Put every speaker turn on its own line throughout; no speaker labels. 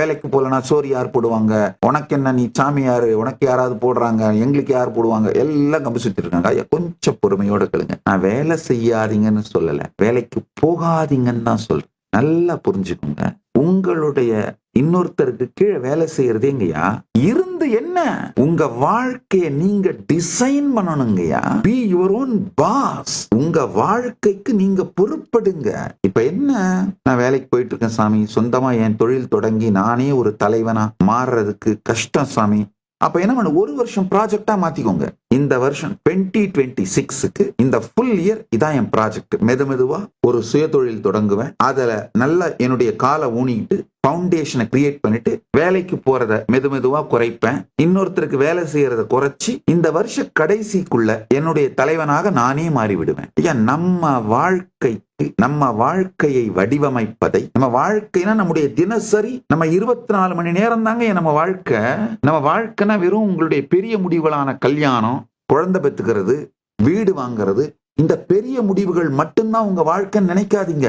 வேலைக்கு போலனா சோறு யார் போடுவாங்க, உனக்கு என்ன நீ சாமியாரு, உனக்கு யாராவது போடுறாங்க, எங்களுக்கு யார் போடுவாங்க, எல்லாம் கம்பு சுத்திட்டு இருக்காங்க. ஐயா கொஞ்சம் பொறுமையோட கேளுங்க. நான் வேலை செய்யாதீங்கன்னு சொல்லல, வேலைக்கு போகாதீங்கன்னு தான் சொல்றேன். நல்லா புரிஞ்சுக்கோங்க. உங்களுடைய இன்னொருத்தருக்கு கீழே வேலை செய்யறது எங்கயா இருந்து என்ன? உங்க வாழ்க்கைய நீங்க டிசைன் பண்ணணுங்கய்யா. Be your own boss. உங்க வாழ்க்கைக்கு நீங்க பொறுப்படுங்க. இப்ப என்ன, நான் வேலைக்கு போயிட்டு இருக்கேன் சாமி, சொந்தமா என் தொழில் தொடங்கி நானே ஒரு தலைவனா மாறுறதுக்கு கஷ்டம் சாமி. அப்ப என்ன பண்ண, ஒரு வருஷம் ப்ராஜெக்டா மாத்திக்கோங்க. இந்த வருஷம் 2026க்கு இந்த ஃபுல் இயர் இதான் என் ப்ராஜெக்ட். மெதுவா ஒரு சுய தொழில் தொடங்குவேன். அதுல நல்லா என்னுடைய காலை ஊனிக்கிட்டு பவுண்டேஷனை கிரியேட் பண்ணிட்டு வேலைக்கு போறத மெதுவா குறைப்பேன். இன்னொருத்தருக்கு வேலை செய்யறத குறைச்சி இந்த வருஷ கடைசிக்குள்ள என்னுடைய தலைவனாக நானே மாறிவிடுவேன். ஐயா, நம்ம வாழ்க்கையை வடிவமைப்பதை, நம்ம வாழ்க்கைனா நம்முடைய தினசரி, நம்ம 24 மணி நேரம் தாங்க நம்ம வாழ்க்கை. நம்ம வாழ்க்கைனா வெறும் உங்களுடைய பெரிய முடிவுகளான கல்யாணம், குழந்தை பெத்துக்கிறது, வீடு வாங்குறது, இந்த பெரிய முடிவுகள் மட்டும்தான் உங்க வாழ்க்கைன்னு நினைக்காதீங்க.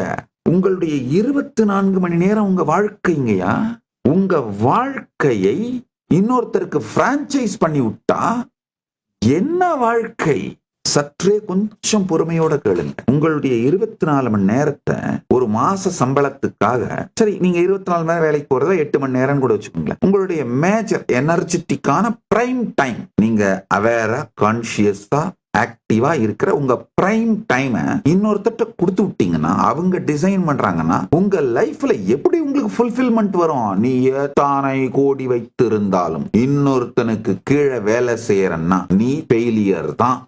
உங்களுடைய 24 மணி நேரம் உங்க வாழ்க்கைங்கயா. உங்க வாழ்க்கையை இன்னொருத்தருக்கு பிரான்சைஸ் பண்ணி விட்டா என்ன வாழ்க்கை? சற்றே கொஞ்சம் பொறுமையோட கேளுங்க. உங்களுடைய 24 மணி நேரத்தை ஒரு மாச சம்பளத்துக்காக, சரி நீங்க 24 மணி நேரம் வேலைக்கு போறத 8 மணி நேரம் கூட வச்சுக்கோங்களேன். உங்களுடைய மேஜர் எனர்ஜெட்டிக்கான பிரைம் டைம், நீங்க அவேரா கான்சியஸா ஆக்டிவா இருக்கிற உங்க பிரைம் டைம் இன்னொருத்தட்ட கொடுத்து விட்டீங்கன்னா, அவங்க டிசைன் பண்றாங்கன்னா, உங்க லைஃப்ல எப்படி உங்களுக்கு ஃபுல்ஃபில்மெண்ட் வரும்? நீ எத்தனை கோடி வைத்திருந்தாலும் இன்னொருத்தனுக்கு கீழே வேலை செய்யறன்னா நீ ஃபெயிலியர் தான்.